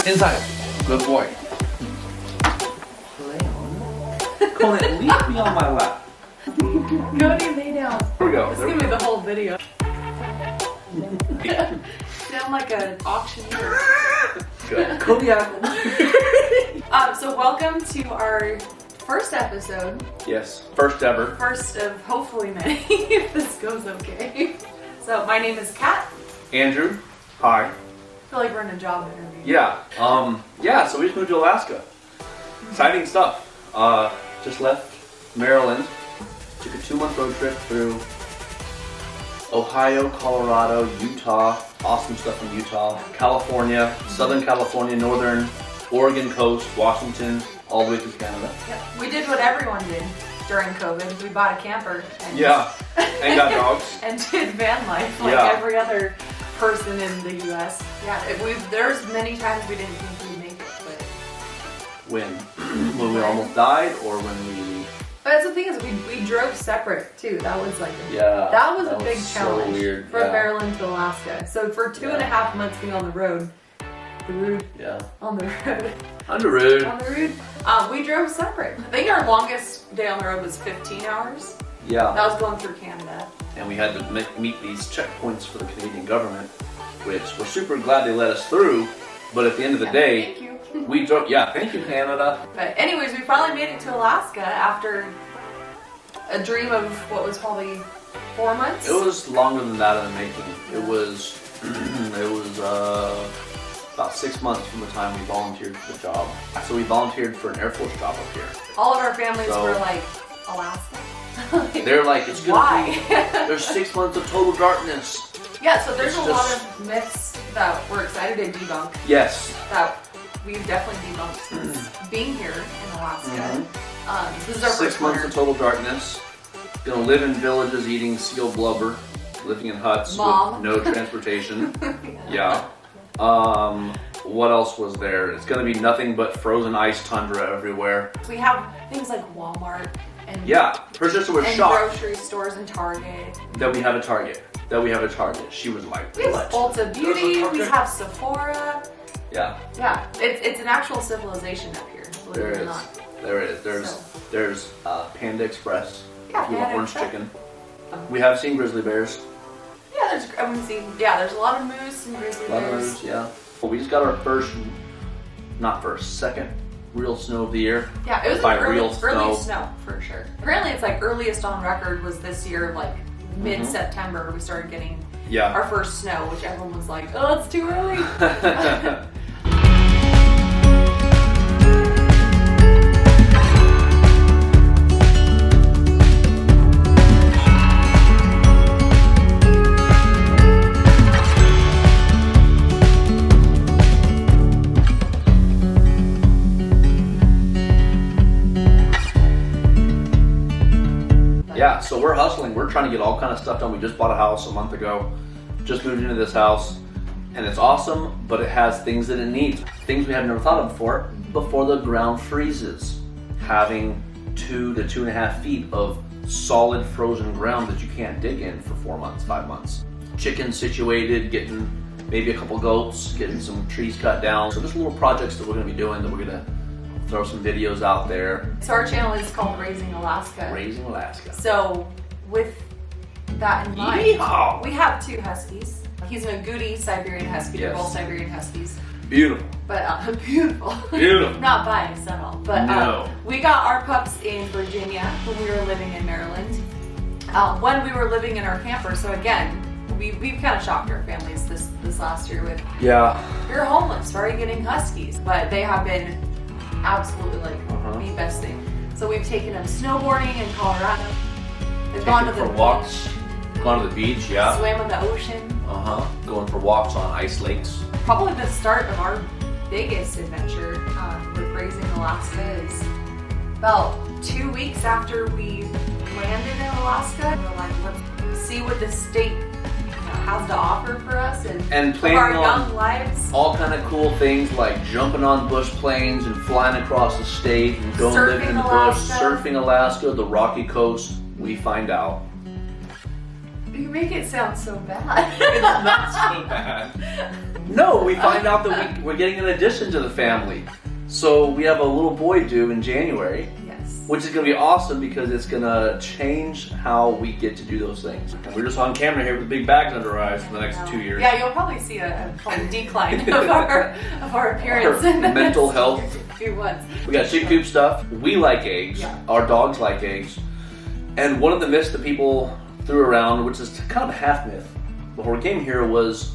Inside. Good boy. Conan, leave me on my lap. Cody, lay down. Here we go. This is gonna be the whole video. Sound like an auctioneer. Good. Kodiak. So welcome to our first episode. Yes, first ever. First of hopefully many, if this goes okay. So my name is Kat. Andrew. Hi. I feel like we're in a job interview. Yeah. So we just moved to Alaska. Exciting stuff. Just left Maryland. Took a 2-month road trip through Ohio, Colorado, Utah. Awesome stuff in Utah. California, Southern California, Northern Oregon coast, Washington, all the way through Canada. Yep. We did what everyone did during COVID. We bought a camper. And and got dogs. And did van life like every other person in the U.S. Yeah, there's many times we didn't think we'd make it, but when we almost died, or when we. But that's the thing is, we drove separate too. That was like that was a big challenge so weird. from Maryland to Alaska. So for 2.5 months being on the road, on the road, we drove separate. I think our longest day on the road was 15 hours. Yeah. That was going through Canada. And we had to meet these checkpoints for the Canadian government, which we're super glad they let us through. But at the end of the day, thank you. We drove. Yeah, thank you, Canada. But anyways, we finally made it to Alaska after a dream of what was probably 4 months. It was longer than that in the making. It was about 6 months from the time we volunteered for the job. So we volunteered for an Air Force job up here. All of our families were like, Alaska? They're like, it's gonna why? There's 6 months of total darkness. Yeah, so there's a lot of myths that we're excited to debunk. Yes. That we've definitely debunked since being here in Alaska. This is our 6 months of total darkness. Gonna live in villages eating seal blubber, living in huts with no transportation. What else was there? It's gonna be nothing but frozen ice tundra everywhere. We have things like Walmart and her sister was shocked. Grocery stores and Target. That we have a Target. She was like, we have Ulta Beauty. We have Sephora. Yeah. It's an actual civilization up here. There is. There's Panda Express. Yeah, if you want orange chicken. We have seen grizzly bears. Yeah, there's a lot of moose and grizzly bears. Well, we just got our second real snow of the year. Yeah, it was by early real snow for sure. Apparently, it's like earliest on record was this year of like mid-September. We started getting our first snow, which everyone was like, "Oh, it's too early." Yeah, so we're hustling. We're trying to get all kind of stuff done. We just bought a house a month ago. Just moved into this house. And it's awesome, but it has things that it needs. Things we had never thought of before the ground freezes. Having 2 to 2.5 feet of solid frozen ground that you can't dig in for 4 months, 5 months. Chickens situated, getting maybe a couple goats, getting some trees cut down. So there's little projects that we're gonna be doing that we're gonna throw some videos out there. So our channel is called Raising Alaska. Raising Alaska. So with that in mind, we have 2 huskies. He's an agouti Siberian husky. They're both Siberian huskies. Beautiful. But beautiful. Not biased at all. But we got our pups in Virginia when we were living in Maryland. When we were living in our camper. So again, we've kind of shocked our families this last year with you're homeless. Why are you getting huskies? But they have been absolutely like the best thing. So we've taken them snowboarding in Colorado. They've gone to the walks. Gone to the beach, yeah. Swam in the ocean. Going for walks on ice lakes. Probably the start of our biggest adventure with raising Alaska is about 2 weeks after we landed in Alaska. We're like, let's see what the state has to offer for us and planning our on young lives. All kind of cool things like jumping on bush planes and flying across the state and going living in the bush, surfing Alaska, the Rocky Coast. We find out. You make it sound so bad. It's not so bad. No, we find out that we're getting an addition to the family. So we have a little boy due in January. Yes. Which is going to be awesome because it's going to change how we get to do those things. And we're just on camera here with big bags under our eyes for the next 2 years. Yeah, you'll probably see a decline of our appearance our in the mental health. Few months. We got chicken coop stuff. We like eggs. Yeah. Our dogs like eggs. And one of the myths that people threw around, which is kind of a half myth, before we came here was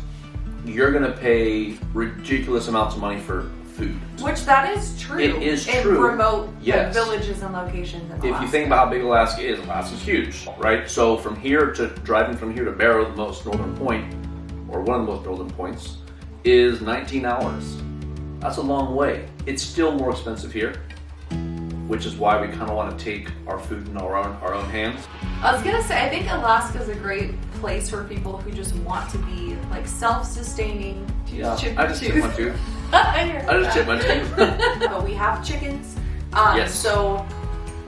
you're going to pay ridiculous amounts of money for food. Which that is true. It is in true. Remote Yes. villages and locations in Alaska. If you think about how big Alaska is, Alaska's huge, right? So from here to driving from here to Barrow, the most northern point, or one of the most northern points, is 19 hours. That's a long way. It's still more expensive here, which is why we kind of want to take our food in our own hands. I was gonna say, I think Alaska's a great place for people who just want to be like self-sustaining. Yeah, I just chipped my tooth. I just chipped my tooth. But we have chickens. Yes. So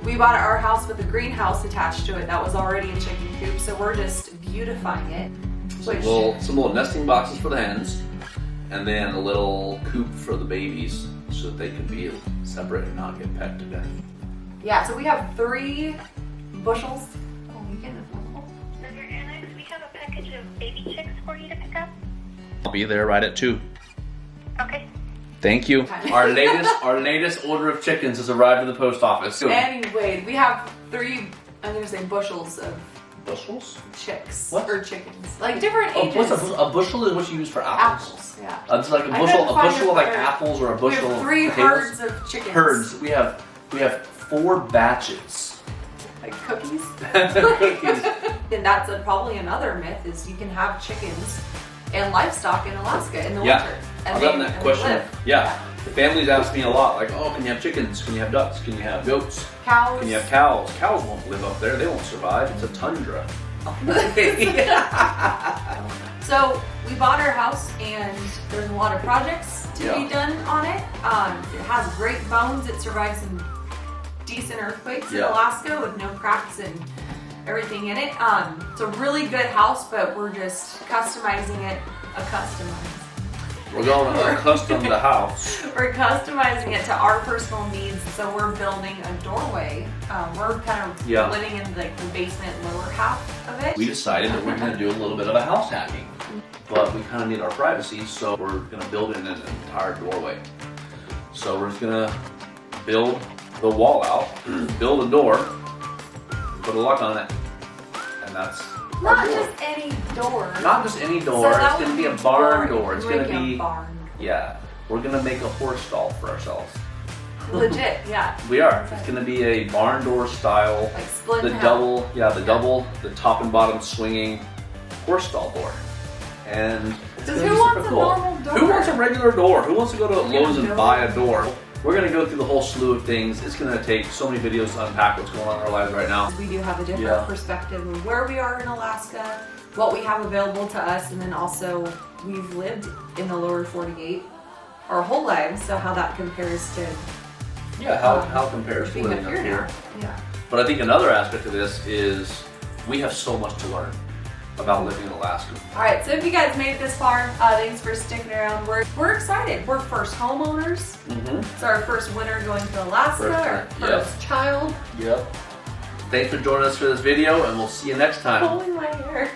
we bought our house with a greenhouse attached to it that was already a chicken coop. So we're just beautifying it. Some little nesting boxes for the hens, and then a little coop for the babies so that they can be separate and not get pecked to death. Yeah, so we have 3 bushels. Oh, you can Mr. Annex, we have a package of baby chicks for you to pick up. I'll be there right at 2. Okay. Thank you. Our latest order of chickens has arrived at the post office. Anyway, we have 3, I'm gonna say bushels of bushels? chicks. What? Or chickens. Like different ages. What's a bushel is what you use for apples. Apples, yeah. It's like a bushel of like apples or a bushel of potatoes. We have 3 herds of chickens. Herds. We have 4 batches. Like cookies. Cookies. And that's probably another myth is you can have chickens and livestock in Alaska in the winter. I've gotten that question. Yeah. The families ask me a lot, like, oh, can you have chickens? Can you have ducks? Can you have goats? Cows. Can you have cows? Cows won't live up there. They won't survive. It's a tundra. So we bought our house and there's a lot of projects to be done on it. It has great bones. It survived some decent earthquakes in Alaska with no cracks and everything in it. It's a really good house, but we're just customizing it. We're going to custom the house. We're customizing it to our personal needs. So we're building a doorway. We're kind of living in like the basement lower half of it. We decided that we're going to do a little bit of a house hacking, but we kind of need our privacy, so we're going to build in an entire doorway. So we're just going to build the wall out, build a door, put a lock on it, and that's not just any door. Not just any door. So it's going to be a barn door. It's going to like be a barn. Yeah, we're going to make a horse stall for ourselves. Legit, yeah. We are. It's going to be a barn door style. Like split the double, the top and bottom swinging horse stall door. And it's going to be super cool. Normal door? Who wants a regular door? Who wants to go to Lowe's and buy a door? We're going to go through the whole slew of things. It's going to take so many videos to unpack what's going on in our lives right now. We do have a different perspective of where we are in Alaska, what we have available to us, and then also we've lived in the lower 48 our whole lives, so how that compares to how it compares to living up here. Yeah. But I think another aspect of this is we have so much to learn about living in Alaska. All right, so if you guys made it this far, thanks for sticking around. We're excited. We're first homeowners. It's our first winter going to Alaska, our first child. Yep. Thanks for joining us for this video, and we'll see you next time. Pulling my hair.